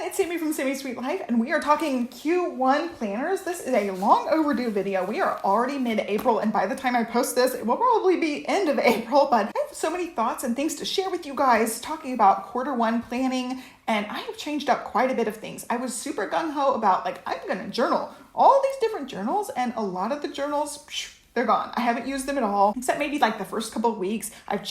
it's Sami from Sami's Sweet Life, and we are talking Q1 planners. This is a long overdue video. We are already mid-April, and by the time I post this, it will probably be end of April, but I have so many thoughts and things to share with you guys talking about Q1 planning, and I have changed up quite a bit of things. I was super gung-ho about, I'm gonna journal all these different journals, and a lot of the journals, they're gone. I haven't used them at all, except maybe the first couple of weeks. I've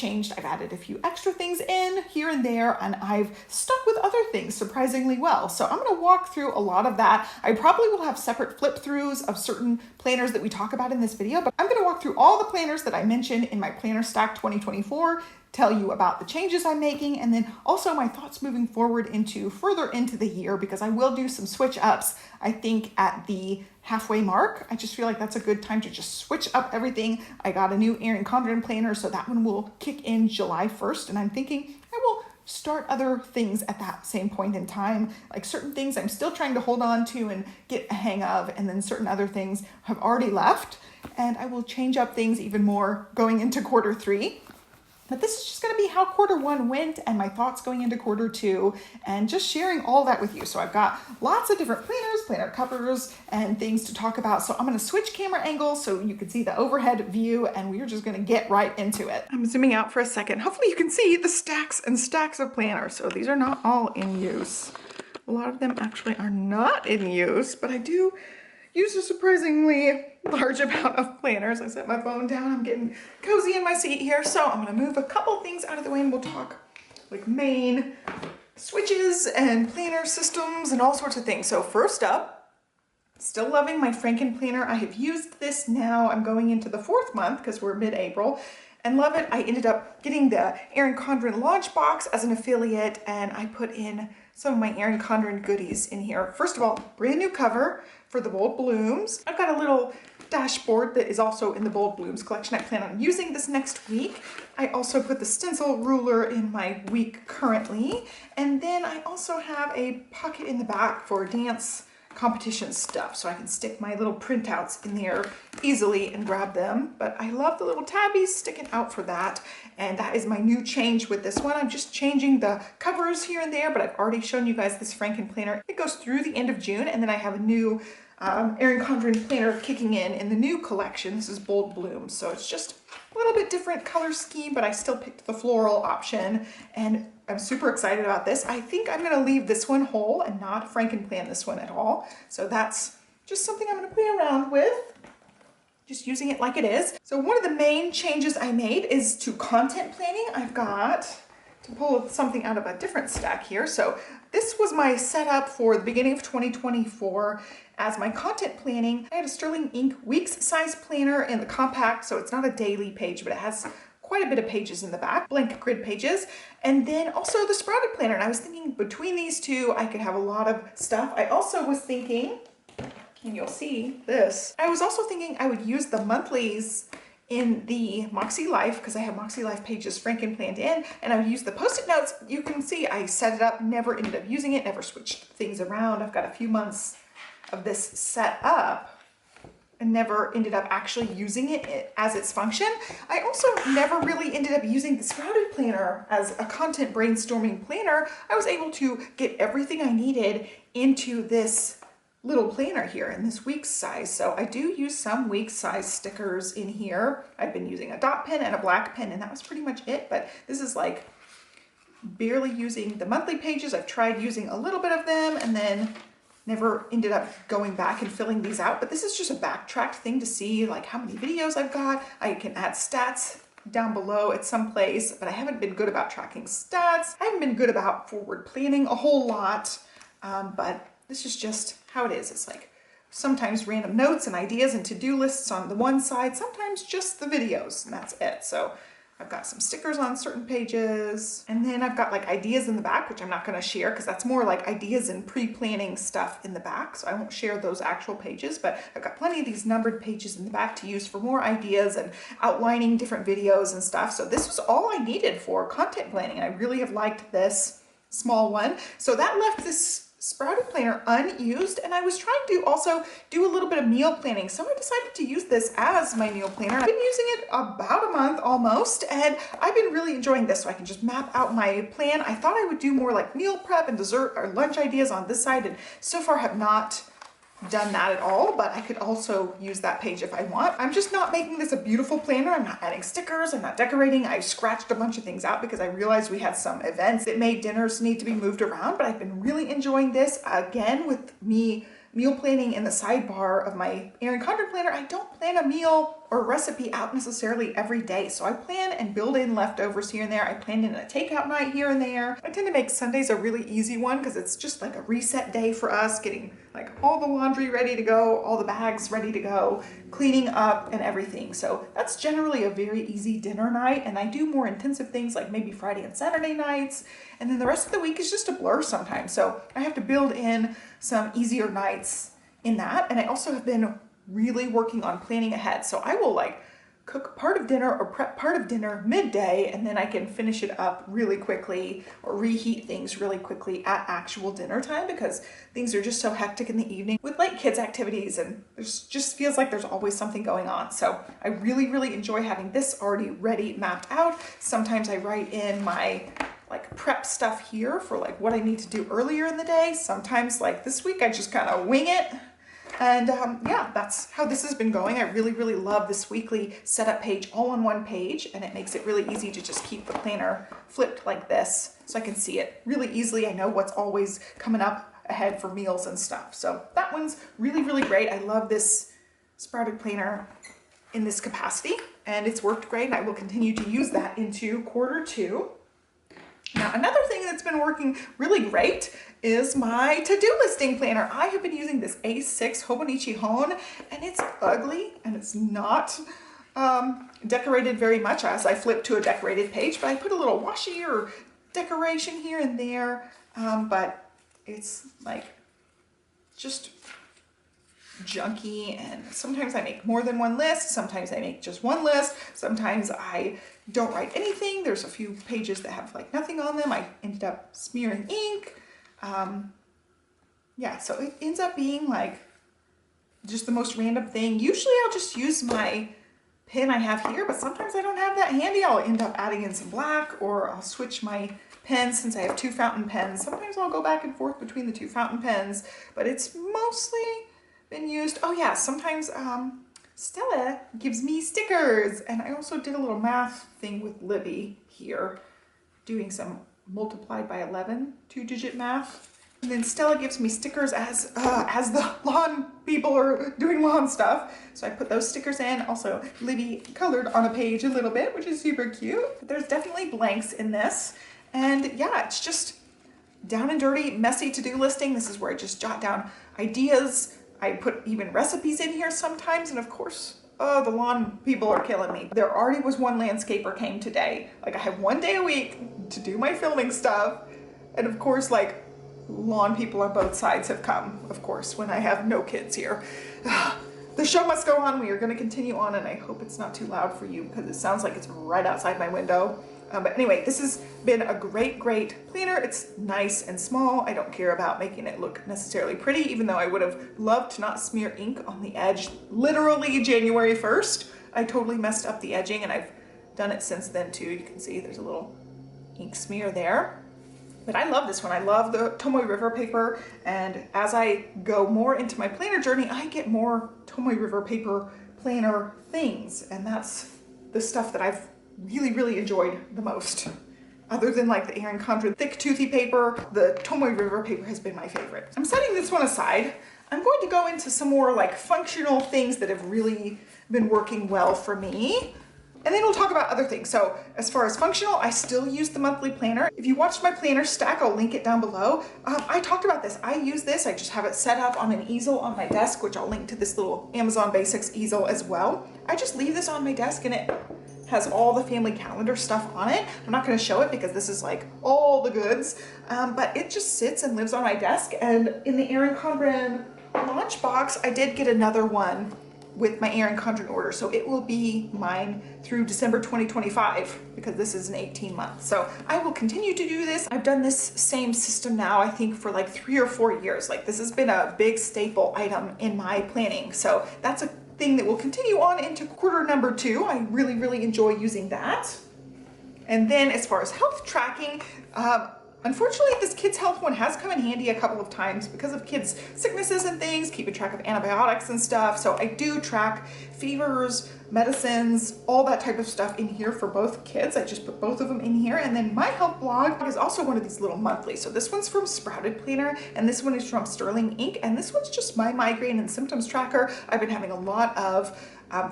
added a few extra things in here and there, and I've stuck with other things surprisingly well. So I'm gonna walk through a lot of that. I probably will have separate flip throughs of certain planners that we talk about in this video, but I'm gonna walk through all the planners that I mentioned in my Planner Stack 2024, tell you about the changes I'm making, and then also my thoughts moving forward further into the year, because I will do some switch ups, I think, at the halfway mark. I just feel like that's a good time to just switch up everything. I got a new Erin Condren planner, so that one will kick in July 1st, and I'm thinking I will start other things at that same point in time. Certain things I'm still trying to hold on to and get a hang of, and then certain other things have already left, and I will change up things even more going into Q3. But this is just going to be how Q1 went and my thoughts going into Q2 and just sharing all that with you. So I've got lots of different planners, planner covers, and things to talk about. So I'm going to switch camera angles so you can see the overhead view, and we're just going to get right into it. I'm zooming out for a second. Hopefully you can see the stacks and stacks of planners. So these are not all in use. A lot of them actually are not in use, but I do use a surprisingly large amount of planners. I set my phone down. I'm getting cozy in my seat here. So I'm going to move a couple things out of the way, and we'll talk main switches and planner systems and all sorts of things. So first up, still loving my Franken planner. I have used this now. I'm going into the 4th month because we're mid-April, and love it. I ended up getting the Erin Condren launch box as an affiliate, and I put in some of my Erin Condren goodies in here. First of all, brand new cover for the Bold Blooms. I've got a little dashboard that is also in the Bold Blooms collection. I plan on using this next week. I also put the stencil ruler in my week currently. And then I also have a pocket in the back for dance competition stuff, so I can stick my little printouts in there easily and grab them. But I love the little tabbies sticking out for that, and that is my new change with this one. I'm just changing the covers here and there, but I've already shown you guys this Franken planner. It goes through the end of June, and then I have a new Erin Condren planner kicking in the new collection. This is Bold Blooms, so it's just a little bit different color scheme, but I still picked the floral option, and I'm super excited about this. I think I'm gonna leave this one whole and not Franken plan this one at all. So that's just something I'm gonna play around with, just using it like it is. So one of the main changes I made is to content planning. I've got to pull something out of a different stack here. So this was my setup for the beginning of 2024 as my content planning. I had a Sterling Ink weeks size planner in the compact, so it's not a daily page, but it has quite a bit of pages in the back, blank grid pages, and then also the Sprouted planner. And I was thinking between these two, I could have a lot of stuff. I also was thinking, and you'll see this, I was also thinking I would use the monthlies in the Moxie Life, because I have Moxie Life pages Franken planned in, and I would use the Post-it notes. You can see I set it up, never ended up using it, never switched things around. I've got a few months of this set up and never ended up actually using it as its function. I also never really ended up using the Sprouted planner as a content brainstorming planner. I was able to get everything I needed into this little planner here in this week's size. So I do use some week size stickers in here. I've been using a dot pen and a black pen, and that was pretty much it. But this is barely using the monthly pages. I've tried using a little bit of them and then never ended up going back and filling these out. But this is just a backtracked thing to see how many videos I've got. I can add stats down below at some place, but I haven't been good about tracking stats. I haven't been good about forward planning a whole lot, but this is just how it is. It's sometimes random notes and ideas and to-do lists on the one side, sometimes just the videos, and that's it. So I've got some stickers on certain pages, and then I've got ideas in the back, which I'm not going to share because that's more ideas and pre-planning stuff in the back. So I won't share those actual pages, but I've got plenty of these numbered pages in the back to use for more ideas and outlining different videos and stuff. So this was all I needed for content planning, and I really have liked this small one. So that left this sprouted planner Unused, and I was trying to also do a little bit of meal planning, so I decided to use this as my meal planner. I've been using it about a month almost, and I've been really enjoying this, so I can just map out my plan. I thought I would do more like meal prep and dessert or lunch ideas on this side, and so far have not done that at all, but I could also use that page if I want. I'm just not making this a beautiful planner. I'm not adding stickers, I'm not decorating. I scratched a bunch of things out because I realized we had some events that made dinners need to be moved around, but I've been really enjoying this. Again, with me meal planning in the sidebar of my Erin Condren planner, I don't plan a meal or recipe out necessarily every day. So I plan and build in leftovers here and there. I plan in a takeout night here and there. I tend to make Sundays a really easy one because it's just like a reset day for us, getting like all the laundry ready to go, all the bags ready to go, cleaning up and everything. So that's generally a very easy dinner night. And I do more intensive things like maybe Friday and Saturday nights. And then the rest of the week is just a blur sometimes. So I have to build in some easier nights in that. And I also have been really working on planning ahead. So I will like cook part of dinner or prep part of dinner midday, and then I can finish it up really quickly or reheat things really quickly at actual dinner time, because things are just so hectic in the evening with like kids activities, and there's just feels like there's always something going on. So I really enjoy having this already ready, mapped out. Sometimes I write in my like prep stuff here for like what I need to do earlier in the day. Sometimes like this week I just kind of wing it. And yeah, that's how this has been going. I really love this weekly setup page all on one page, and it makes it really easy to just keep the planner flipped like this so I can see it really easily. I know what's always coming up ahead for meals and stuff. So that one's really great. I love this sprouted planner in this capacity, and it's worked great, and I will continue to use that into quarter 2. Now, another thing that's been working really great is my to-do listing planner. I have been using this A6 Hobonichi Hone, and it's ugly and it's not decorated very much as I flip to a decorated page, but I put a little washi or decoration here and there, but it's like just junky, and sometimes I make more than one list, sometimes I make just one list, sometimes I don't write anything. There's a few pages that have like nothing on them. I ended up smearing ink. Yeah, so it ends up being like just the most random thing. Usually I'll just use my pen I have here, but sometimes I don't have that handy. I'll end up adding in some black, or I'll switch my pens since I have 2 fountain pens. Sometimes I'll go back and forth between the 2 fountain pens, but it's mostly been used. Oh yeah, sometimes Stella gives me stickers, and I also did a little math thing with Libby here, doing some multiplied by 11 2-digit math. And then Stella gives me stickers as the lawn people are doing lawn stuff. So I put those stickers in. Also, Libby colored on a page a little bit, which is super cute. But there's definitely blanks in this. And yeah, it's just down and dirty, messy to-do listing. This is where I just jot down ideas. I put even recipes in here sometimes. And of course, the lawn people are killing me. There already was one landscaper came today. Like, I have 1 day a week to do my filming stuff. And of course, like, lawn people on both sides have come, of course, when I have no kids here. The show must go on. We are going to continue on, and I hope it's not too loud for you because it sounds like it's right outside my window. But anyway, this has been a great planner. It's nice and small. I don't care about making it look necessarily pretty, even though I would have loved to not smear ink on the edge. Literally January 1st, I totally messed up the edging, and I've done it since then too. You can see there's a little ink smear there. But I love this one. I love the Tomoe River paper, and as I go more into my planner journey, I get more Tomoe River paper planner things, and that's the stuff that I've really enjoyed the most. Other than like the Erin Condren thick toothy paper, the Tomoe River paper has been my favorite. I'm setting this one aside. I'm going to go into some more like functional things that have really been working well for me. And then we'll talk about other things. So as far as functional, I still use the monthly planner. If you watched my planner stack, I'll link it down below. I talked about this. I use this. I just have it set up on an easel on my desk, which I'll link to this little Amazon Basics easel as well. I just leave this on my desk, and it has all the family calendar stuff on it. I'm not going to show it because this is like all the goods, but it just sits and lives on my desk. And in the Erin Condren launch box, I did get another one with my Erin Condren order. So it will be mine through December 2025 because this is an 18 month. So I will continue to do this. I've done this same system now, I think for like 3 or 4 years. Like this has been a big staple item in my planning. So that's a thing that will continue on into quarter number 2. I really, really enjoy using that. And then as far as health tracking, unfortunately, this kids' health one has come in handy a couple of times because of kids' sicknesses and things, keeping track of antibiotics and stuff. So I do track fevers, medicines, all that type of stuff in here for both kids. I just put both of them in here. And then my health blog is also one of these little monthlies. So this one's from Sprouted Planner and this one is from Sterling Ink. And this one's just my migraine and symptoms tracker. I've been having a lot of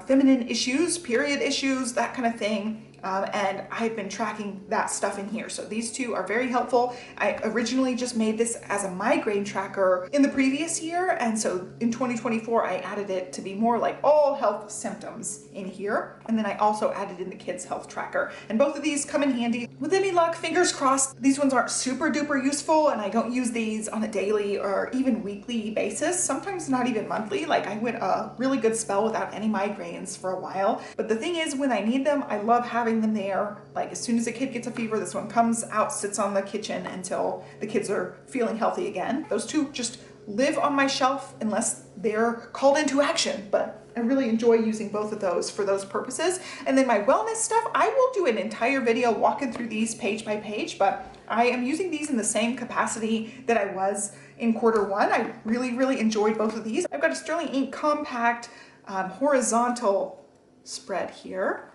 feminine issues, period issues, that kind of thing. And I've been tracking that stuff in here. So these two are very helpful. I originally just made this as a migraine tracker in the previous year. And so in 2024, I added it to be more like all health symptoms in here. And then I also added in the kids' health tracker. And both of these come in handy. With any luck, fingers crossed, these ones aren't super duper useful and I don't use these on a daily or even weekly basis. Sometimes not even monthly. Like I went a really good spell without any migraines for a while. But the thing is, when I need them, I love having them there. Like as soon as a kid gets a fever, this one comes out, sits on the kitchen until the kids are feeling healthy again. Those two just live on my shelf unless they're called into action, but I really enjoy using both of those for those purposes. And then my wellness stuff, I will do an entire video walking through these page by page, but I am using these in the same capacity that I was in quarter 1. I really, really enjoyed both of these. I've got a Sterling Ink compact horizontal spread here.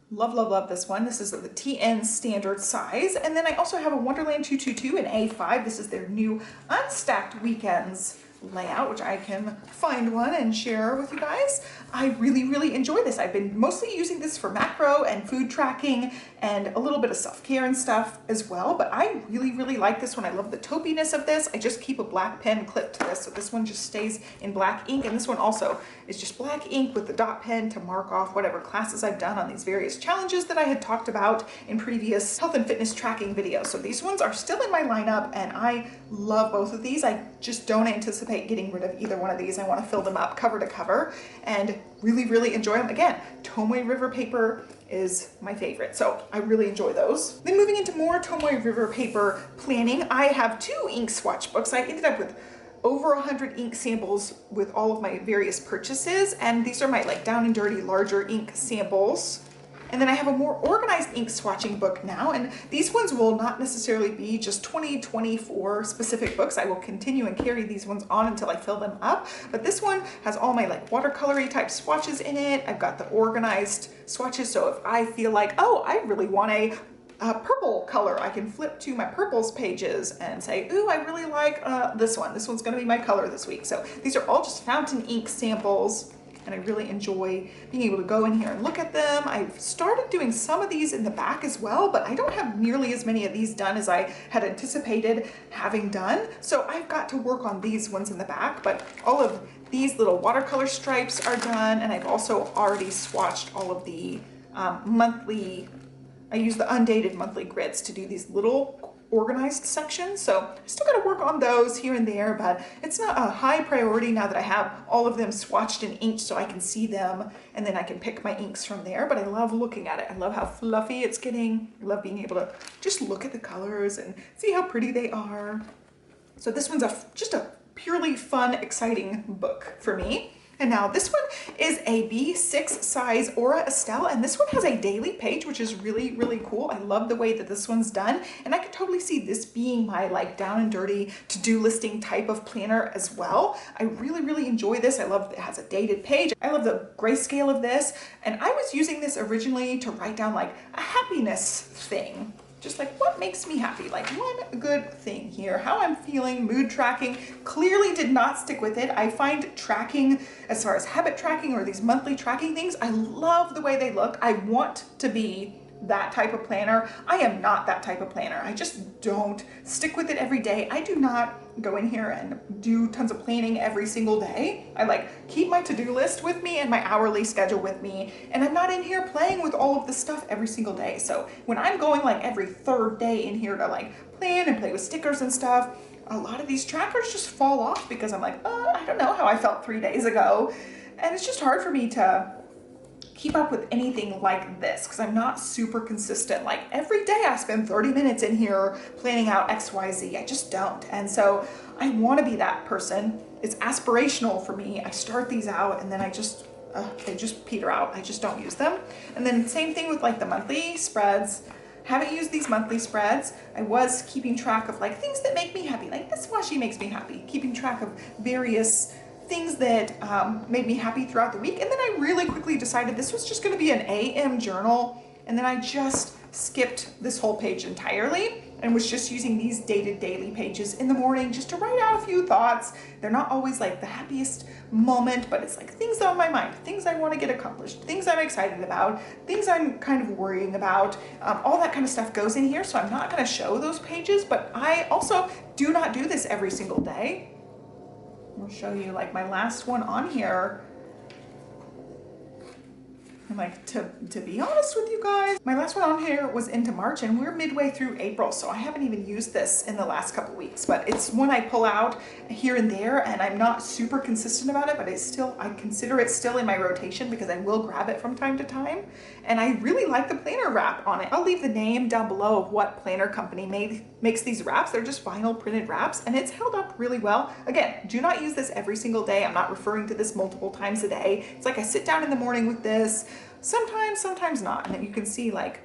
Love, love, love this one. This is the TN standard size. And then I also have a Wonderland 222 in A5. This is their new Unstacked Weekends layout, which I can find one and share with you guys. I really, really enjoy this. I've been mostly using this for macro and food tracking and a little bit of self-care and stuff as well, but I really, really like this one. I love the taupiness of this. I just keep a black pen clipped to this, so this one just stays in black ink, and this one also is just black ink with the dot pen to mark off whatever classes I've done on these various challenges that I had talked about in previous health and fitness tracking videos. So these ones are still in my lineup, and I love both of these. I just don't anticipate getting rid of either one of these. I want to fill them up cover to cover and really, really enjoy them. Again, Tomoe River paper is my favorite, so I really enjoy those. Then moving into more Tomoe River paper planning, I have 2 ink swatch books. I ended up with over 100 ink samples with all of my various purchases, and these are my like down and dirty larger ink samples. And then I have a more organized ink swatching book now, and these ones will not necessarily be just 2024 specific books. I will continue and carry these ones on until I fill them up. But this one has all my like watercolory type swatches in it. I've got the organized swatches, so if I feel like, oh, I really want a purple color, I can flip to my purples pages and say, ooh, I really like this one. This one's gonna be my color this week. So these are all just fountain ink samples, and I really enjoy being able to go in here and look at them. I've started doing some of these in the back as well, but I don't have nearly as many of these done as I had anticipated having done. So I've got to work on these ones in the back, but all of these little watercolor stripes are done, and I've also already swatched all of the monthly, I use the undated monthly grids to do these little organized sections. So I still got to work on those here and there, but it's not a high priority now that I have all of them swatched and inked so I can see them and then I can pick my inks from there. But I love looking at it. I love how fluffy it's getting. I love being able to just look at the colors and see how pretty they are. So this one's just a purely fun, exciting book for me. And now this one is a B6 size Aura Estelle, and this one has a daily page, which is really, really cool. I love the way that this one's done, and I could totally see this being my like down and dirty to-do listing type of planner as well. I really, really enjoy this. I love it has a dated page. I love the grayscale of this, and I was using this originally to write down like a happiness thing. Just like what makes me happy, like one good thing here, how I'm feeling, mood tracking. Clearly did not stick with it. I find tracking, as far as habit tracking or these monthly tracking things, I love the way they look. I want to be that type of planner. I am not that type of planner. I just don't stick with it every day. I do not go in here and do tons of planning every single day. I like keep my to-do list with me and my hourly schedule with me, and I'm not in here playing with all of this stuff every single day. So when I'm going like every 3rd day in here to like plan and play with stickers and stuff, a lot of these trackers just fall off because I'm like, I don't know how I felt 3 days ago. And it's just hard for me to keep up with anything like this because I'm not super consistent. Like every day I spend 30 minutes in here planning out XYZ. I just don't. And so I want to be that person. It's aspirational for me. I start these out and then they just peter out. I just don't use them. And then same thing with like the monthly spreads. Haven't used these monthly spreads. I was keeping track of like things that make me happy. Like this washi makes me happy. Keeping track of various things that made me happy throughout the week. And then I really quickly decided this was just gonna be an AM journal. And then I just skipped this whole page entirely and was just using these dated daily pages in the morning just to write out a few thoughts. They're not always like the happiest moment, but it's like things on my mind, things I want to get accomplished, things I'm excited about, things I'm kind of worrying about. All that kind of stuff goes in here. So I'm not going to show those pages, but I also do not do this every single day. I'll show you like my last one on here. And like to be honest with you guys, my last one on here was into March and we're midway through April. So I haven't even used this in the last couple weeks, but it's one I pull out here and there and I'm not super consistent about it, but I consider it still in my rotation because I will grab it from time to time. And I really like the planner wrap on it. I'll leave the name down below of what planner company makes these wraps. They're just vinyl printed wraps and it's held up really well. Again, do not use this every single day. I'm not referring to this multiple times a day. It's like I sit down in the morning with this, sometimes not. And then you can see like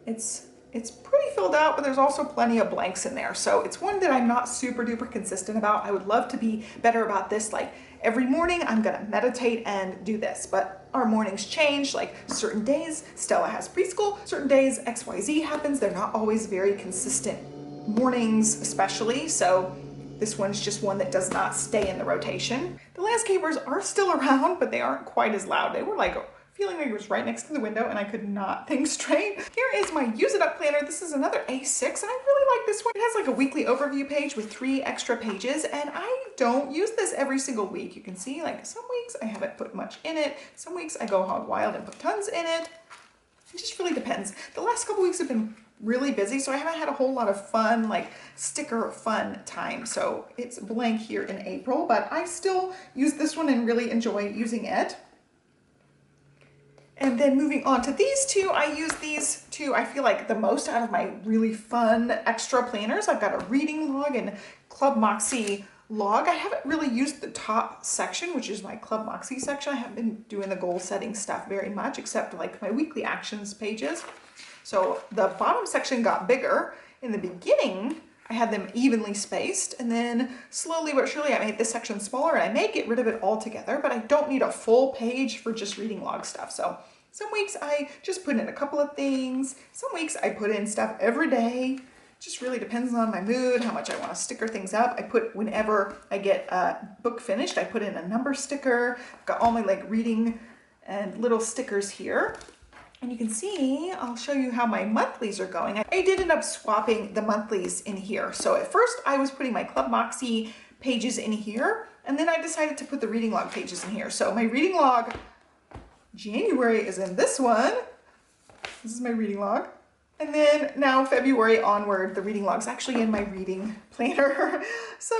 it's pretty filled out, but there's also plenty of blanks in there. So it's one that I'm not super duper consistent about. I would love to be better about this. Like every morning I'm gonna meditate and do this, but our mornings change. Like certain days Stella has preschool, certain days XYZ happens. They're not always very consistent mornings, especially. So this one's just one that does not stay in the rotation. The landscapers are still around, but they aren't quite as loud. They were like feeling like it was right next to the window and I could not think straight. Here is my Use It Up planner. This is another A6 and I really like this one. It has like a weekly overview page with 3 extra pages and I don't use this every single week. You can see like some weeks I haven't put much in it. Some weeks I go hog wild and put tons in it. It just really depends. The last couple weeks have been really busy, so I haven't had a whole lot of fun, like sticker fun time. So it's blank here in April, but I still use this one and really enjoy using it. And then moving on to these two, I use these two, I feel like the most out of my really fun extra planners. I've got a reading log and Club Moxie log. I haven't really used the top section, which is my Club Moxie section. I haven't been doing the goal setting stuff very much, except like my weekly actions pages. So the bottom section got bigger. In the beginning, I had them evenly spaced, and then slowly but surely I made this section smaller, and I may get rid of it altogether, but I don't need a full page for just reading log stuff. So some weeks I just put in a couple of things. Some weeks I put in stuff every day. It just really depends on my mood, how much I want to sticker things up. I put, whenever I get a book finished, I put in a number sticker. I've got all my like reading and little stickers here. And you can see, I'll show you how my monthlies are going. I did end up swapping the monthlies in here. So at first I was putting my Club Moxie pages in here, and then I decided to put the reading log pages in here. So my reading log, January is in this one. This is my reading log. And then now February onward, the reading log's actually in my reading planner. So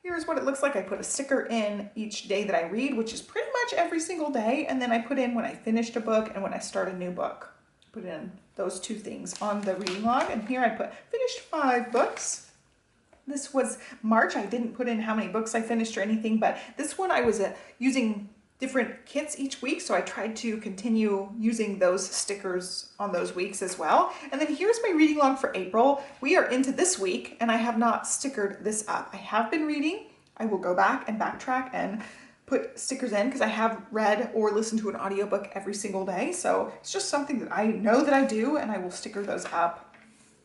here's what it looks like. I put a sticker in each day that I read, which is pretty much every single day. And then I put in when I finished a book and when I start a new book. Put in those 2 things on the reading log. And here I put finished 5 books. This was March. I didn't put in how many books I finished or anything, but this one I was using different kits each week, so I tried to continue using those stickers on those weeks as well. And then here's my reading log for April. We are into this week and I have not stickered this up. I have been reading. I will go back and backtrack and put stickers in because I have read or listened to an audiobook every single day. So it's just something that I know that I do, and I will sticker those up.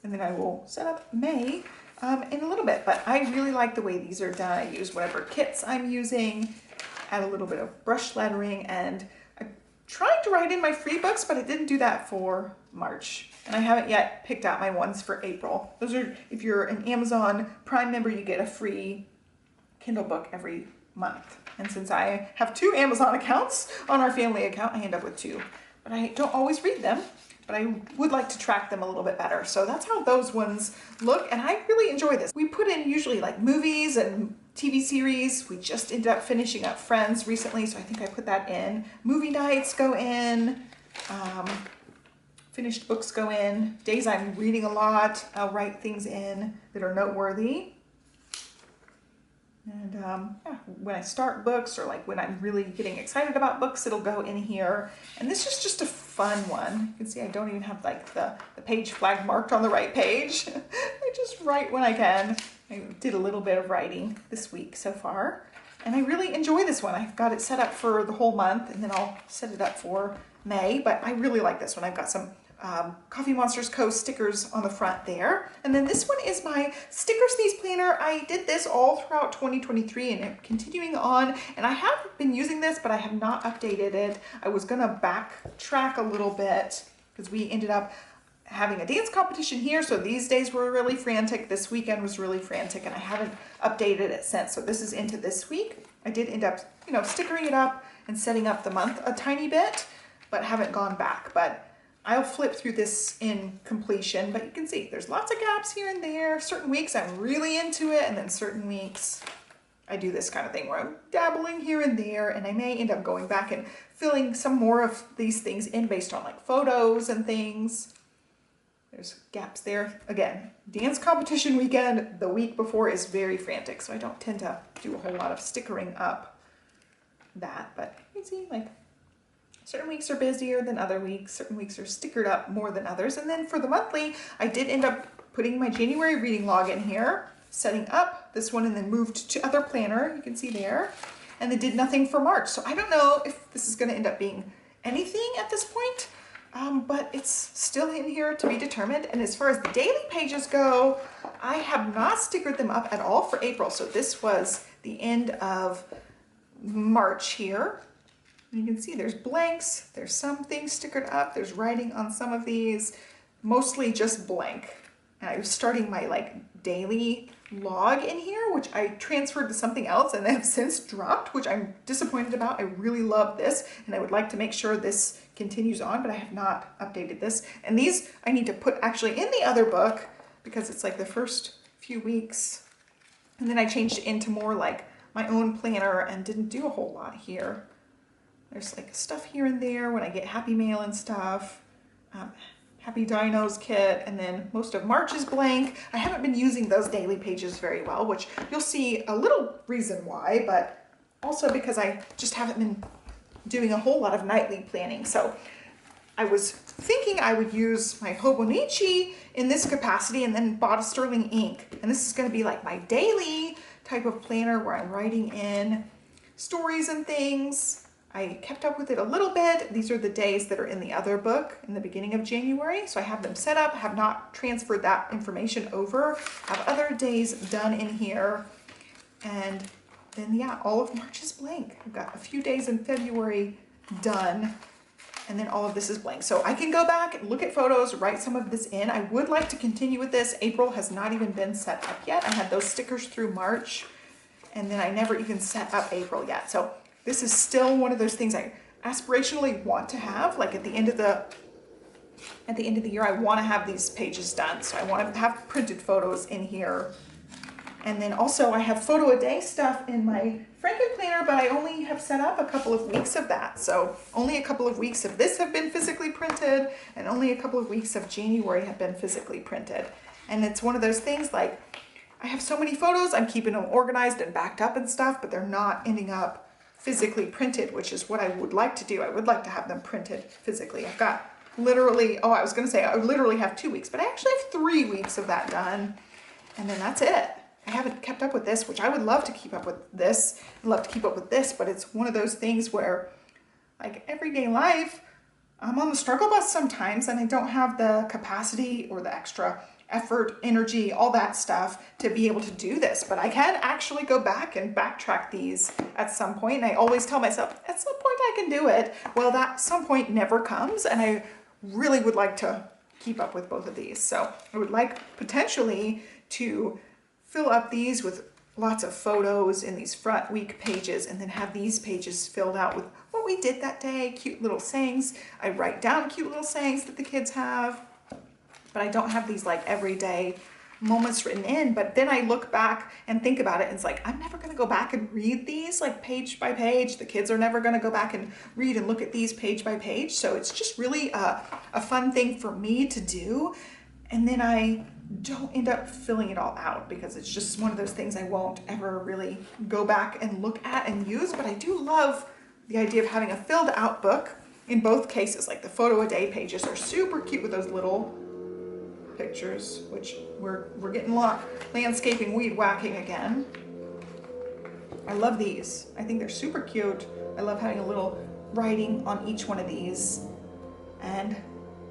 And then I will set up May in a little bit. But I really like the way these are done. I use whatever kits I'm using. Add a little bit of brush lettering, and I'm trying to write in my free books, but I didn't do that for March. And I haven't yet picked out my ones for April. Those are, if you're an Amazon Prime member, you get a free Kindle book every month. And since I have 2 Amazon accounts on our family account, I end up with 2. But I don't always read them, but I would like to track them a little bit better. So that's how those ones look, and I really enjoy this. We put in usually like movies and TV series. We just ended up finishing up Friends recently, so I think I put that in. Movie nights go in. Finished books go in. Days I'm reading a lot, I'll write things in that are noteworthy. And yeah, when I start books or like when I'm really getting excited about books, it'll go in here. And this is just a fun one. You can see I don't even have like the page flag marked on the right page. I just write when I can. I did a little bit of writing this week so far. And I really enjoy this one. I've got it set up for the whole month and then I'll set it up for May. But I really like this one. I've got some Coffee Monsters Co. stickers on the front there. And then this one is my Sticker Sneeze Planner. I did this all throughout 2023 and I'm continuing on. And I have been using this, but I have not updated it. I was gonna backtrack a little bit because we ended up having a dance competition here. So these days were really frantic. This weekend was really frantic and I haven't updated it since. So this is into this week. I did end up, stickering it up and setting up the month a tiny bit, but haven't gone back. But I'll flip through this in completion, but you can see there's lots of gaps here and there. Certain weeks I'm really into it, and then certain weeks I do this kind of thing where I'm dabbling here and there, and I may end up going back and filling some more of these things in based on like photos and things. There's gaps there. Again, dance competition weekend, the week before is very frantic, so I don't tend to do a whole lot of stickering up that, but you can see like certain weeks are busier than other weeks. Certain weeks are stickered up more than others. And then for the monthly, I did end up putting my January reading log in here, setting up this one and then moved to other planner. You can see there. And they did nothing for March. So I don't know if this is going to end up being anything at this point, but it's still in here to be determined. And as far as the daily pages go, I have not stickered them up at all for April. So this was the end of March here. You can see there's blanks, there's some things stickered up, there's writing on some of these, mostly just blank. And I was starting my like daily log in here, which I transferred to something else and have since dropped, which I'm disappointed about. I really love this and I would like to make sure this continues on, but I have not updated this. And these I need to put actually in the other book because it's like the first few weeks. And then I changed it into more like my own planner and didn't do a whole lot here. There's like stuff here and there when I get Happy Mail and stuff. Happy Dinos kit, and then most of March is blank. I haven't been using those daily pages very well, which you'll see a little reason why, but also because I just haven't been doing a whole lot of nightly planning. So I was thinking I would use my Hobonichi in this capacity and then bought a sterling ink. And this is going to be like my daily type of planner where I'm writing in stories and things. I kept up with it a little bit. These are the days that are in the other book in the beginning of January. So I have them set up, have not transferred that information over, have other days done in here. And then yeah, all of March is blank. I've got a few days in February done. And then all of this is blank. So I can go back, look at photos, write some of this in. I would like to continue with this. April has not even been set up yet. I had those stickers through March and then I never even set up April yet. So this is still one of those things I aspirationally want to have. Like at the end of the year, I want to have these pages done. So I want to have printed photos in here. And then also I have photo a day stuff in my Franken planner, but I only have set up a couple of weeks of that. So only a couple of weeks of this have been physically printed and only a couple of weeks of January have been physically printed. And it's one of those things like I have so many photos, I'm keeping them organized and backed up and stuff, but they're not ending up physically printed, which is what I would like to do. I would like to have them printed physically. I've got literally, I was going to say I would literally have 2 weeks, but I actually have 3 weeks of that done. And then that's it. I haven't kept up with this, which I would love to keep up with this. I'd love to keep up with this, but it's one of those things where like everyday life, I'm on the struggle bus sometimes and I don't have the capacity or the extra effort, energy, all that stuff to be able to do this. But I can actually go back and backtrack these at some point. And I always tell myself, at some point I can do it. Well, that some point never comes. And I really would like to keep up with both of these. So I would like potentially to fill up these with lots of photos in these front week pages and then have these pages filled out with what we did that day, cute little sayings. I write down cute little sayings that the kids have. But I don't have these like everyday moments written in, but then I look back and think about it and it's like, I'm never going to go back and read these like page by page. The kids are never going to go back and read and look at these page by page. So it's just really a fun thing for me to do. And then I don't end up filling it all out because it's just one of those things I won't ever really go back and look at and use. But I do love the idea of having a filled out book in both cases. Like the photo a day pages are super cute with those little pictures, which we're getting a lot landscaping weed whacking again. I love these. I think they're super cute. I love having a little writing on each one of these, and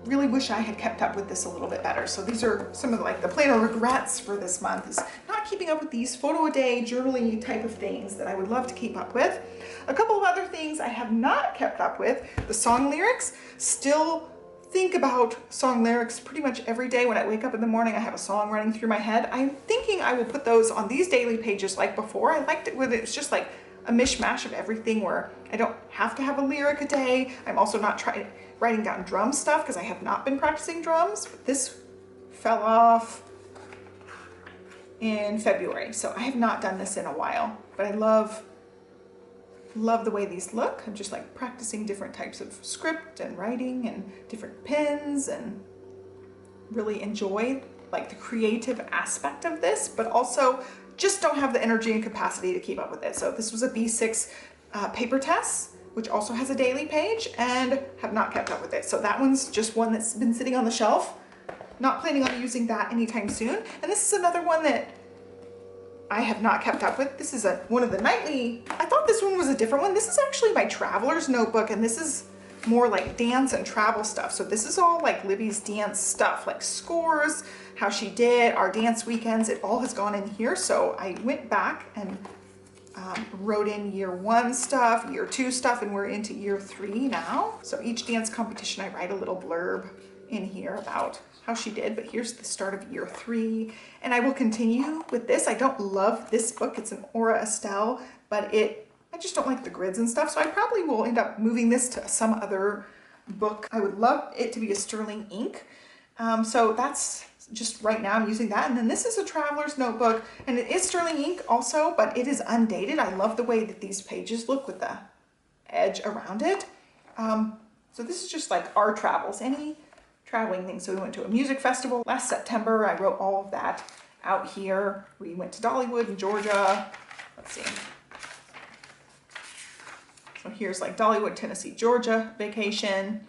really wish I had kept up with this a little bit better. So these are some of the planner regrets for this month, is not keeping up with these photo a day journaling type of things that I would love to keep up with. A couple of other things I have not kept up with: the song lyrics. Still think about song lyrics pretty much every day. When I wake up in the morning, I have a song running through my head. I'm thinking I will put those on these daily pages like before. I liked it when it's just like a mishmash of everything, where I don't have to have a lyric a day. I'm also not writing down drum stuff because I have not been practicing drums. But this fell off in February, so I have not done this in a while. But I love the way these look. I'm just like practicing different types of script and writing and different pens, and really enjoy like the creative aspect of this, but also just don't have the energy and capacity to keep up with it. So this was a B6 paper test, which also has a daily page, and have not kept up with it. So that one's just one that's been sitting on the shelf. Not planning on using that anytime soon. And this is another one that I have not kept up with. This is one of the nightly. I thought this one was a different one. This is actually my traveler's notebook, and this is more like dance and travel stuff. So this is all like Libby's dance stuff, like scores, how she did, our dance weekends. It all has gone in here. So I went back and wrote in year 1 stuff, year 2 stuff, and we're into year 3 now. So each dance competition, I write a little blurb in here about how she did, but here's the start of year 3. And I will continue with this. I don't love this book. It's an Aura Estelle, but I just don't like the grids and stuff. So I probably will end up moving this to some other book. I would love it to be a sterling ink. So that's just right now I'm using that. And then this is a traveler's notebook, and it is sterling ink also, but it is undated. I love the way that these pages look with the edge around it. So this is just like our travels, any traveling things. So we went to a music festival last September. I wrote all of that out here. We went to Dollywood in Georgia. Let's see. So here's like Dollywood, Tennessee, Georgia vacation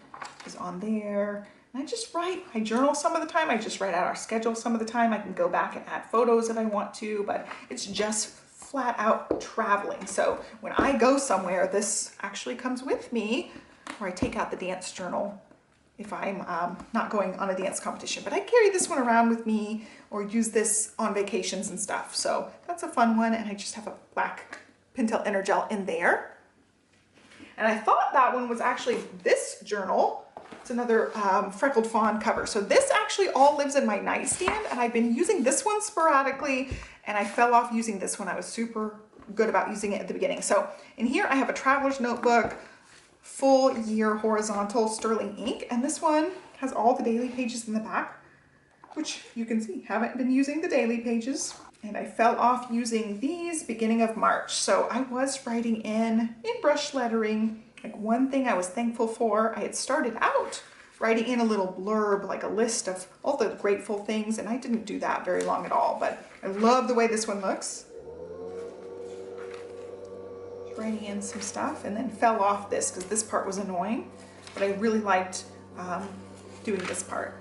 is on there. And I just write, I journal some of the time. I just write out our schedule some of the time. I can go back and add photos if I want to, but it's just flat out traveling. So when I go somewhere, this actually comes with me, or I take out the dance journal if I'm not going on a dance competition. But I carry this one around with me or use this on vacations and stuff. So that's a fun one. And I just have a black Pentel Energel in there. And I thought that one was actually this journal. It's another Freckled Fawn cover. So this actually all lives in my nightstand, and I've been using this one sporadically, and I fell off using this one. I was super good about using it at the beginning. So in here I have a traveler's notebook, full year horizontal sterling ink, and this one has all the daily pages in the back, which you can see, haven't been using the daily pages. And I fell off using these beginning of March. So I was writing in brush lettering, like one thing I was thankful for. I had started out writing in a little blurb, like a list of all the grateful things, and I didn't do that very long at all, but I love the way this one looks. Writing in some stuff, and then fell off this because this part was annoying, but I really liked doing this part.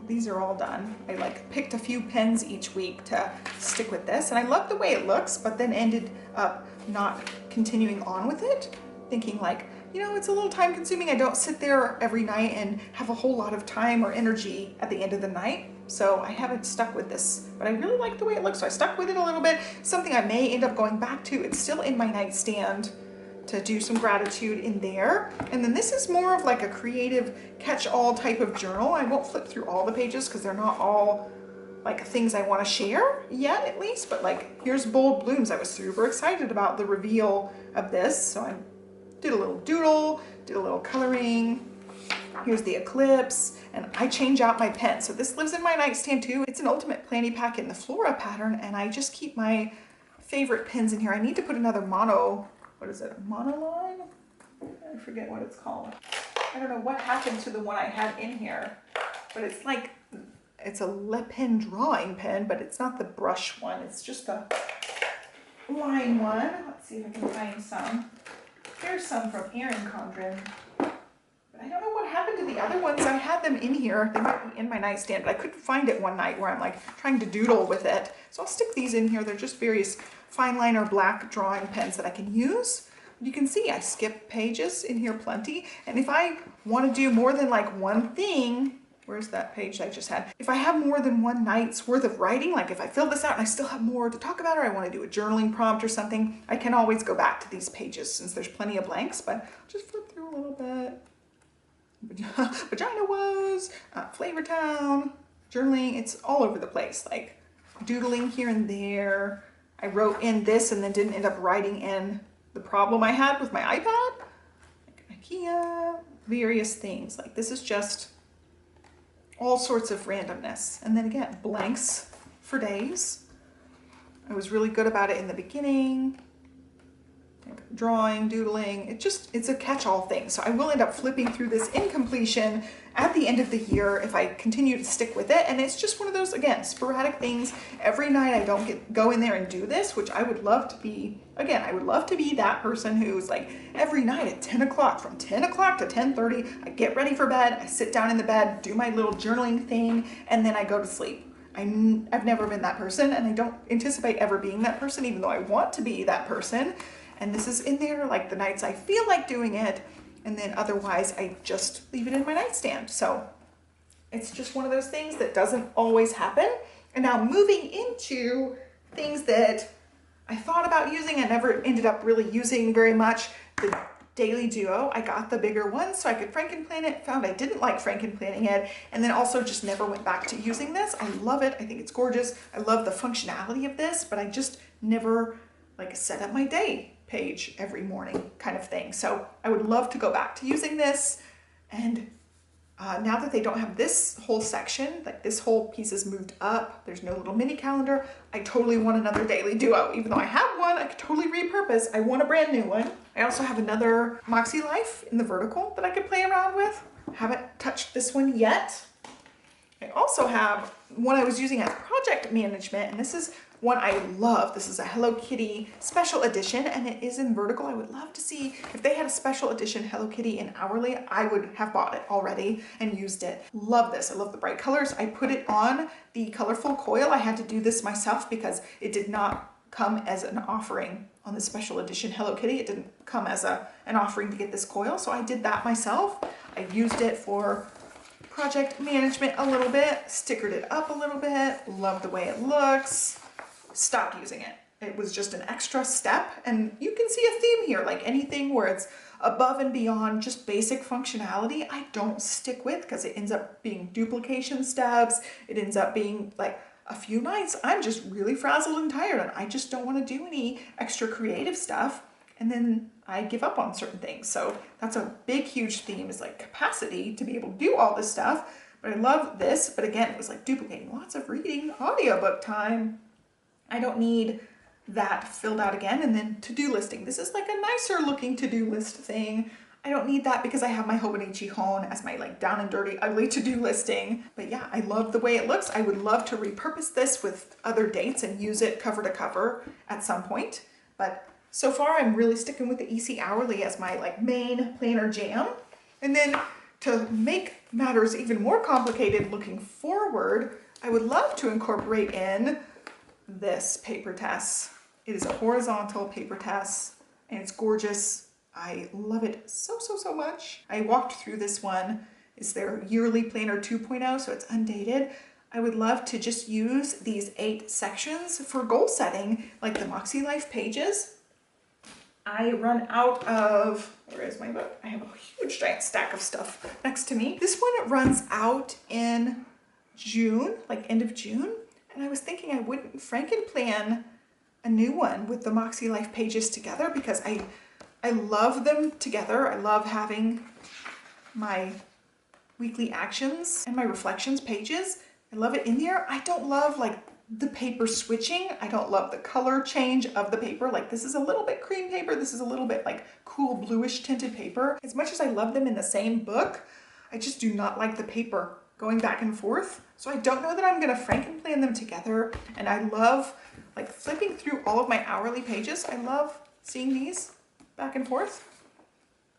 These are all done. I like picked a few pens each week to stick with this, and I love the way it looks, but then ended up not continuing on with it, thinking like, you know, it's a little time consuming. I don't sit there every night and have a whole lot of time or energy at the end of the night. So I haven't stuck with this, but I really like the way it looks. So I stuck with it a little bit. Something I may end up going back to. It's still in my nightstand to do some gratitude in there. And then this is more of like a creative catch-all type of journal. I won't flip through all the pages because they're not all like things I want to share yet, at least, but like here's Bold Blooms. I was super excited about the reveal of this. So I did a little doodle, did a little coloring. Here's the eclipse, and I change out my pen. So this lives in my nightstand too. It's an Ultimate Planny Pack in the Flora pattern, and I just keep my favorite pens in here. I need to put another what is it, monoline? I forget what it's called. I don't know what happened to the one I had in here, but it's like, it's a Le Pen drawing pen, but it's not the brush one. It's just a line one. Let's see if I can find some. Here's some from Erin Condren. But I don't know what happened to the other ones. I had them in here. They might be in my nightstand, but I couldn't find it one night where I'm like trying to doodle with it. So I'll stick these in here. They're just various fine liner black drawing pens that I can use. You can see I skip pages in here plenty. And if I want to do more than like one thing, where's that page I just had? If I have more than one night's worth of writing, like if I fill this out and I still have more to talk about, or I want to do a journaling prompt or something, I can always go back to these pages since there's plenty of blanks, but I'll just flip through a little bit. Vagina Woes, Flavor Town, journaling, it's all over the place, like doodling here and there. I wrote in this and then didn't end up writing in the problem I had with my iPad, like IKEA, various things. Like this is just all sorts of randomness. And then again, blanks for days. I was really good about it in the beginning. Like drawing, doodling, it's a catch-all thing. So I will end up flipping through this in completion at the end of the year if I continue to stick with it. And it's just one of those, again, sporadic things. Every night I don't go in there and do this, which I would love to be. Again, I would love to be that person who's like every night at 10 o'clock, from 10 o'clock to 10:30, I get ready for bed, I sit down in the bed, do my little journaling thing, and then I go to sleep. I've never been that person, and I don't anticipate ever being that person, even though I want to be that person. And this is in there like the nights I feel like doing it, and then otherwise I just leave it in my nightstand. So it's just one of those things that doesn't always happen. And now moving into things that I thought about using and never ended up really using very much. The Daily Duo, I got the bigger one so I could Frankenplan it, found I didn't like Frankenplanning it, and then also just never went back to using this. I love it, I think it's gorgeous. I love the functionality of this, but I just never like set up my day page every morning kind of thing. So I would love to go back to using this. And now that they don't have this whole section, like this whole piece is moved up, there's no little mini calendar, I totally want another Daily Duo. Even though I have one, I could totally repurpose. I want a brand new one. I also have another Moxie Life in the vertical that I could play around with. Haven't touched this one yet. I also have one I was using as project management, and this is one I love. This is a Hello Kitty special edition, and it is in vertical. I would love to see if they had a special edition Hello Kitty in hourly. I would have bought it already and used it. Love this. I love the bright colors. I put it on the colorful coil. I had to do this myself because it did not come as an offering on the special edition Hello Kitty. It didn't come as an offering to get this coil, so I did that myself. I used it for project management a little bit, stickered it up a little bit, love the way it looks. Stopped using it. It was just an extra step, and you can see a theme here, like anything where it's above and beyond just basic functionality, I don't stick with because it ends up being duplication steps. It ends up being like a few nights I'm just really frazzled and tired and I just don't want to do any extra creative stuff, and then I give up on certain things. So that's a big huge theme, is like capacity to be able to do all this stuff. But I love this, but again, it was like duplicating lots of reading, audiobook time. I don't need that filled out again. And then to-do listing. This is like a nicer looking to-do list thing. I don't need that because I have my Hobonichi Hone as my like down and dirty ugly to-do listing. But yeah, I love the way it looks. I would love to repurpose this with other dates and use it cover to cover at some point. But so far I'm really sticking with the EC Hourly as my like main planner jam. And then to make matters even more complicated looking forward, I would love to incorporate in this paper test. It is a horizontal paper test and it's gorgeous. I love it so much. I walked through this one. It's their yearly planner 2.0, so it's undated. I would love to just use these 8 sections for goal setting, like the Moxie Life pages. I run out of, where is my book? I have a huge giant stack of stuff next to me. This one runs out in June, like end of June. And I was thinking I wouldn't Frankenplan a new one with the Moxie Life pages together because I I love them together. I love having my weekly actions and my reflections pages. I love it in there. I don't love like the paper switching. I don't love the color change of the paper. Like this is a little bit cream paper. This is a little bit like cool bluish tinted paper. As much as I love them in the same book, I just do not like the paper going back and forth. So I don't know that I'm gonna Frankenplan them together. And I love like flipping through all of my hourly pages. I love seeing these back and forth.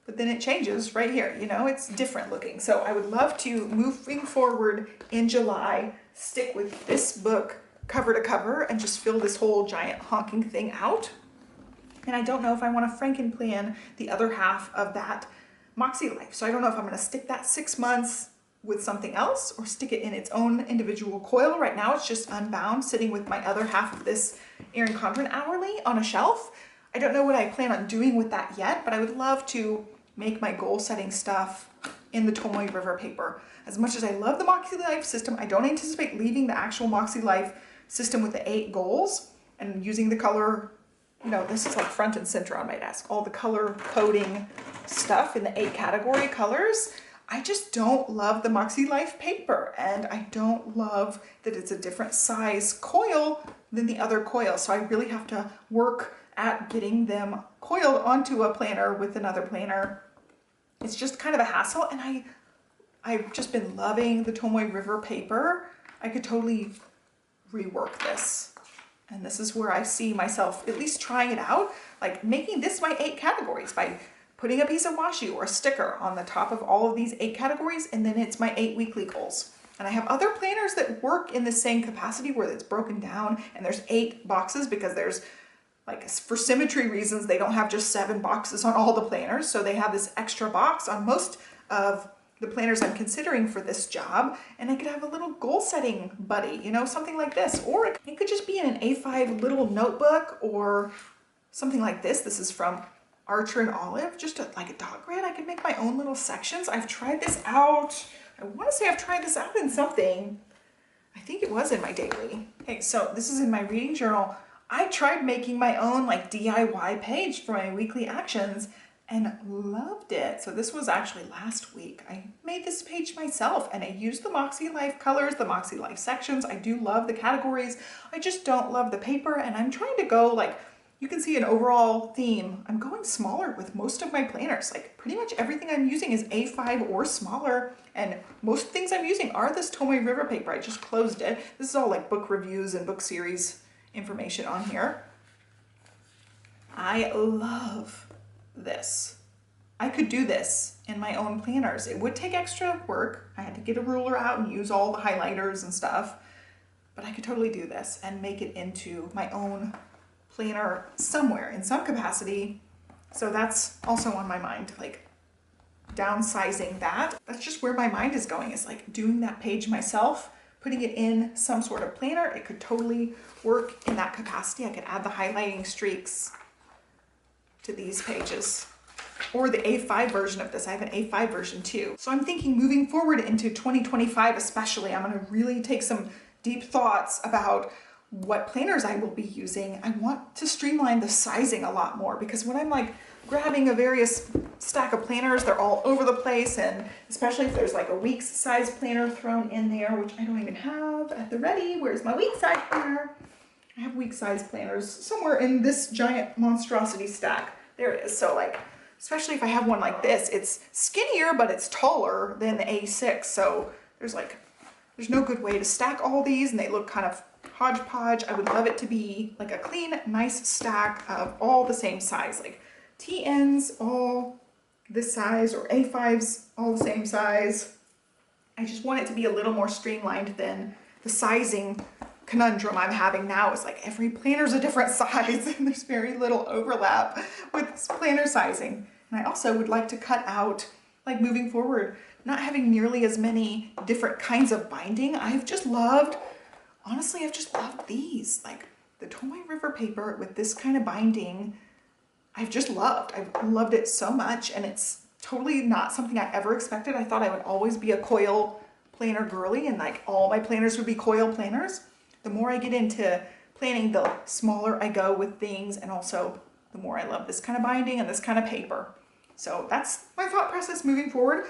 But then it changes right here, you know, it's different looking. So I would love to, moving forward in July, stick with this book cover to cover and just fill this whole giant honking thing out. And I don't know if I want to Frankenplan the other half of that Moxie Life. So I don't know if I'm going to stick that 6 months with something else or stick it in its own individual coil. Right now it's just unbound, sitting with my other half of this Erin Condren hourly on a shelf. I don't know what I plan on doing with that yet, but I would love to make my goal setting stuff in the Tomoe River paper. As much as I love the Moxie Life system, I don't anticipate leaving the actual Moxie Life system with the 8 goals and using the color, you know, this is like front and center on my desk, all the color coding stuff in the 8 category colors. I just don't love the Moxie Life paper, and I don't love that it's a different size coil than the other coils. So I really have to work at getting them coiled onto a planner with another planner. It's just kind of a hassle, and I've just been loving the Tomoe River paper. I could totally rework this. And this is where I see myself at least trying it out, like making this my 8 categories by putting a piece of washi or a sticker on the top of all of these 8 categories, and then it's my 8 weekly goals. And I have other planners that work in the same capacity where it's broken down and there's 8 boxes because there's like for symmetry reasons, they don't have just 7 boxes on all the planners. So they have this extra box on most of the planners I'm considering for this job. And I could have a little goal setting buddy, you know, something like this. Or it could just be in an A5 little notebook or something like this. This is from Archer and Olive, just like a dot grid. I could make my own little sections. I've tried this out. I want to say I've tried this out in something. I think it was in my daily. Okay, so this is in my reading journal. I tried making my own like DIY page for my weekly actions and loved it. So this was actually last week. I made this page myself and I used the Moxie Life colors, the Moxie Life sections. I do love the categories. I just don't love the paper, and I'm trying to go like, you can see an overall theme. I'm going smaller with most of my planners. Like pretty much everything I'm using is A5 or smaller, and most things I'm using are this Tomoe River paper. I just closed it. This is all like book reviews and book series information on here. I love this. I could do this in my own planners. It would take extra work. I had to get a ruler out and use all the highlighters and stuff, but I could totally do this and make it into my own planner somewhere in some capacity. So that's also on my mind, like downsizing that. That's just where my mind is going, is like doing that page myself, putting it in some sort of planner. It could totally work in that capacity. I could add the highlighting streaks to these pages, or the A5 version of this. I have an A5 version too. So I'm thinking moving forward into 2025 especially, I'm gonna really take some deep thoughts about what planners I will be using. I want to streamline the sizing a lot more, because when I'm like grabbing a various stack of planners, they're all over the place, and especially if there's like a week's size planner thrown in there, which I don't even have at the ready. Where's my week size planner? I have week size planners somewhere in this giant monstrosity stack. There it is. So like, especially if I have one like this, it's skinnier, but it's taller than the A6. So there's no good way to stack all these, and they look kind of hodgepodge. I would love it to be like a clean, nice stack of all the same size, like TNs all this size, or A5s all the same size. I just want it to be a little more streamlined than the sizing conundrum I'm having now. Is like every planner's a different size and there's very little overlap with planner sizing. And I also would like to cut out, like moving forward, not having nearly as many different kinds of binding. Honestly, I've just loved these, like the Tomoe River paper with this kind of binding. I've loved it so much, and it's totally not something I ever expected. I thought I would always be a coil planner girly, and like all my planners would be coil planners. The more I get into planning, the smaller I go with things, and also the more I love this kind of binding and this kind of paper. So that's my thought process moving forward.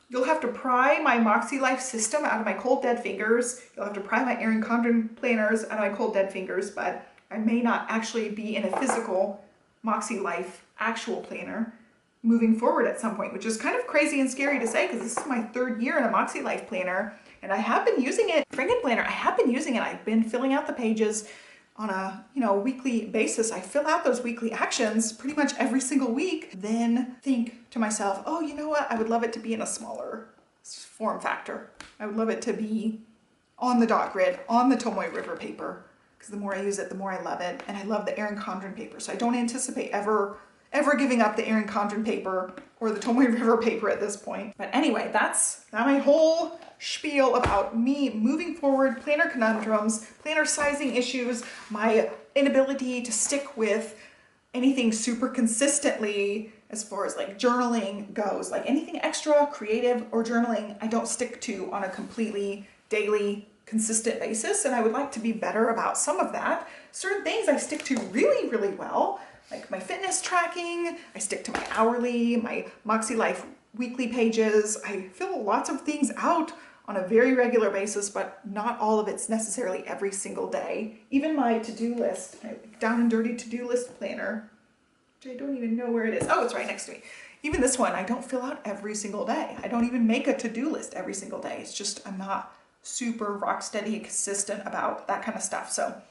You'll have to pry my Moxie Life system out of my cold dead fingers. You'll have to pry my Erin Condren planners out of my cold dead fingers, but I may not actually be in a physical Moxie Life actual planner moving forward at some point, which is kind of crazy and scary to say because this is my 3rd year in a Moxie Life planner and I have been using it. Franken planner, I have been using it. I've been filling out the pages on a weekly basis. I fill out those weekly actions pretty much every single week, then think to myself, oh, you know what? I would love it to be in a smaller form factor. I would love it to be on the dot grid, on the Tomoe River paper, because the more I use it, the more I love it. And I love the Erin Condren paper. So I don't anticipate ever giving up the Erin Condren paper or the Tomoe River paper at this point. But anyway, that's my whole spiel about me moving forward, planner conundrums, planner sizing issues, my inability to stick with anything super consistently as far as like journaling goes. Like anything extra, creative, or journaling, I don't stick to on a completely daily consistent basis, and I would like to be better about some of that. Certain things I stick to really, really well, like my fitness tracking. I stick to my hourly, my Moxie Life weekly pages. I fill lots of things out on a very regular basis, but not all of it's necessarily every single day. Even my to-do list, my down and dirty to-do list planner, which I don't even know where it is. Oh, it's right next to me. Even this one, I don't fill out every single day. I don't even make a to-do list every single day. It's just, I'm not super rock steady and consistent about that kind of stuff. So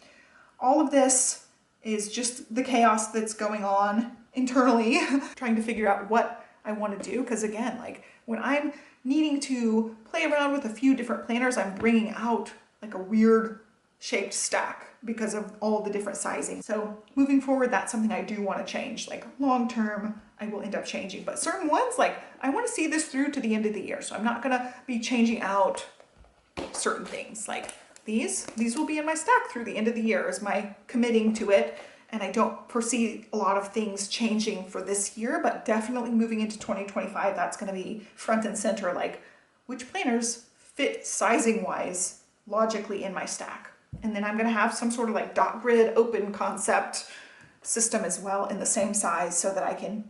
all of this is just the chaos that's going on internally, trying to figure out what I want to do. Because again, like when I'm needing to play around with a few different planners, I'm bringing out like a weird shaped stack because of all the different sizing. So moving forward, that's something I do want to change. Like long term, I will end up changing, but certain ones, like I want to see this through to the end of the year. So I'm not going to be changing out certain things. Like these will be in my stack through the end of the year as my committing to it. And I don't foresee a lot of things changing for this year, but definitely moving into 2025, that's going to be front and center, like which planners fit sizing wise logically in my stack. And then I'm going to have some sort of like dot grid open concept system as well in the same size so that I can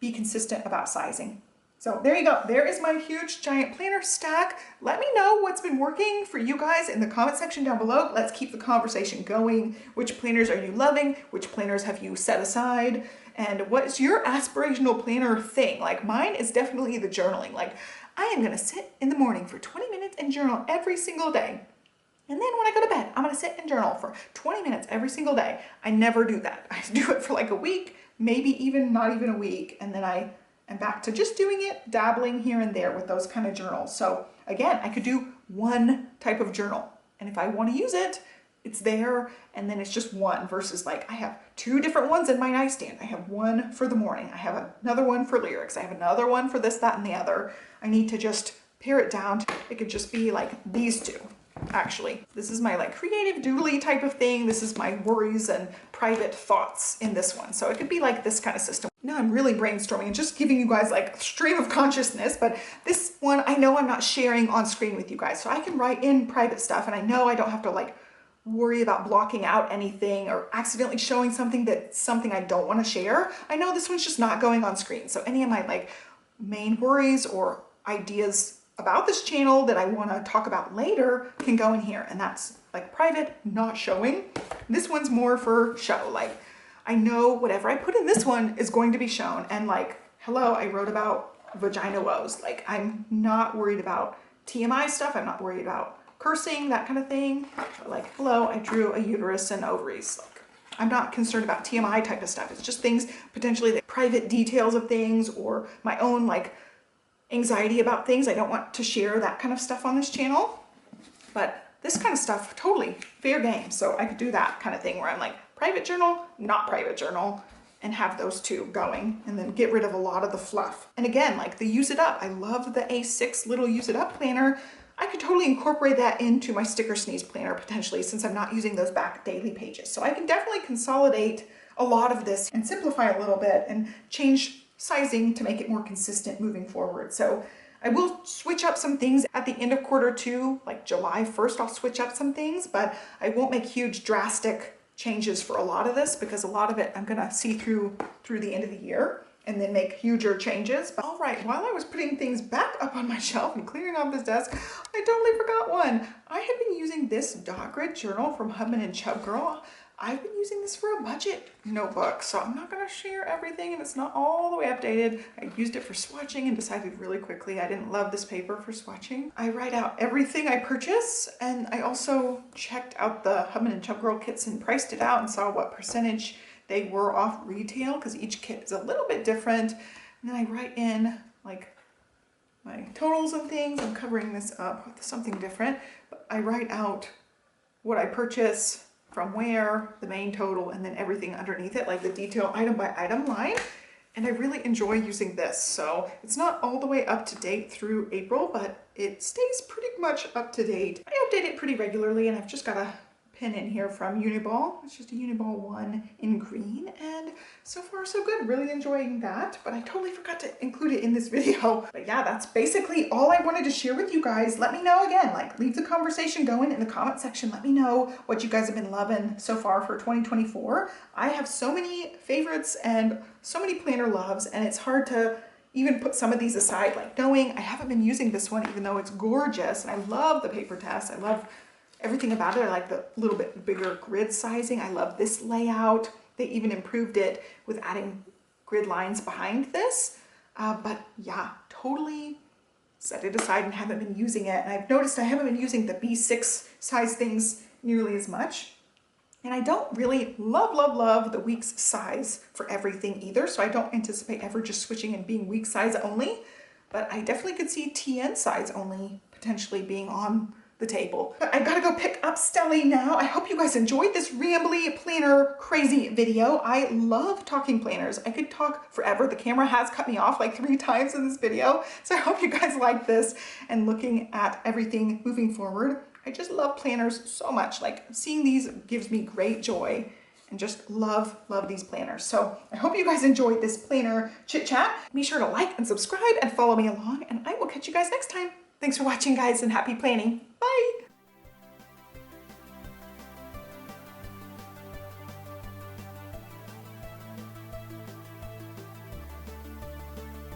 be consistent about sizing. So there you go. There is my huge giant planner stack. Let me know what's been working for you guys in the comment section down below. Let's keep the conversation going. Which planners are you loving? Which planners have you set aside? And what's your aspirational planner thing? Like mine is definitely the journaling. Like I am going to sit in the morning for 20 minutes and journal every single day. And then when I go to bed, I'm going to sit and journal for 20 minutes every single day. I never do that. I do it for like a week, maybe even not even a week. And then I am back to just doing it, dabbling here and there with those kind of journals. So again, I could do one type of journal. And if I want to use it, it's there. And then it's just one versus like I have 2 different ones in my nightstand. I have one for the morning. I have another one for lyrics. I have another one for this, that, and the other. I need to just pare it down. It could just be like these 2. Actually, this is my like creative doodly type of thing. This is my worries and private thoughts in this one. So it could be like this kind of system. Now I'm really brainstorming and just giving you guys like a stream of consciousness, but this one I know I'm not sharing on screen with you guys. So I can write in private stuff and I know I don't have to like worry about blocking out anything or accidentally showing something that's something I don't want to share. I know this one's just not going on screen. So any of my like main worries or ideas about this channel that I want to talk about later can go in here, and that's like private, not showing. This one's more for show. Like I know whatever I put in this one is going to be shown, and like hello, I wrote about vagina woes. Like I'm not worried about TMI stuff. I'm not worried about cursing, that kind of thing. But like hello, I drew a uterus and ovaries. Like I'm not concerned about TMI type of stuff. It's just things potentially the private details of things or my own like anxiety about things. I don't want to share that kind of stuff on this channel, but this kind of stuff, totally fair game. So I could do that kind of thing where I'm like private journal, not private journal, and have those 2 going and then get rid of a lot of the fluff. And again, like the Use It Up, I love the A6 little Use It Up planner. I could totally incorporate that into my Sticker Sneeze planner potentially, since I'm not using those back daily pages. So I can definitely consolidate a lot of this and simplify a little bit and change sizing to make it more consistent moving forward. So I will switch up some things at the end of quarter 2, like July 1st, I'll switch up some things, but I won't make huge drastic changes for a lot of this because a lot of it I'm gonna see through the end of the year and then make huger changes. But all right, while I was putting things back up on my shelf and clearing off this desk, I totally forgot one. I have been using this dot grid journal from Hubman and Chub Girl. I've been using this for a budget notebook, so I'm not gonna share everything and it's not all the way updated. I used it for swatching and decided really quickly I didn't love this paper for swatching. I write out everything I purchase, and I also checked out the Hubman and Chub Girl kits and priced it out and saw what percentage they were off retail, because each kit is a little bit different. And then I write in like my totals and things. I'm covering this up with something different, but I write out what I purchase, from where, the main total, and then everything underneath it, like the detail item by item line. And I really enjoy using this. So it's not all the way up to date through April, but it stays pretty much up to date. I update it pretty regularly, and I've just got a pin in here from Uniball. It's just a Uniball 1 in green, and so far so good. Really enjoying that, but I totally forgot to include it in this video. But yeah, that's basically all I wanted to share with you guys. Let me know again, like leave the conversation going in the comment section. Let me know what you guys have been loving so far for 2024. I have so many favorites and so many planner loves, and it's hard to even put some of these aside, like knowing I haven't been using this one even though it's gorgeous, and I love the paper test. I love everything about it. I like the little bit bigger grid sizing. I love this layout. They even improved it with adding grid lines behind this. But yeah, totally set it aside and haven't been using it. And I've noticed I haven't been using the B6 size things nearly as much. And I don't really love the weeks size for everything either. So I don't anticipate ever just switching and being week size only. But I definitely could see TN size only potentially being on the table. But I gotta go pick up Stella now. I hope you guys enjoyed this rambly planner crazy video. I love talking planners. I could talk forever. The camera has cut me off like 3 times in this video. So I hope you guys like this and looking at everything moving forward. I just love planners so much. Like seeing these gives me great joy, and just love these planners. So I hope you guys enjoyed this planner chit chat. Be sure to like and subscribe and follow me along, and I will catch you guys next time. Thanks for watching, guys, and happy planning. Bye.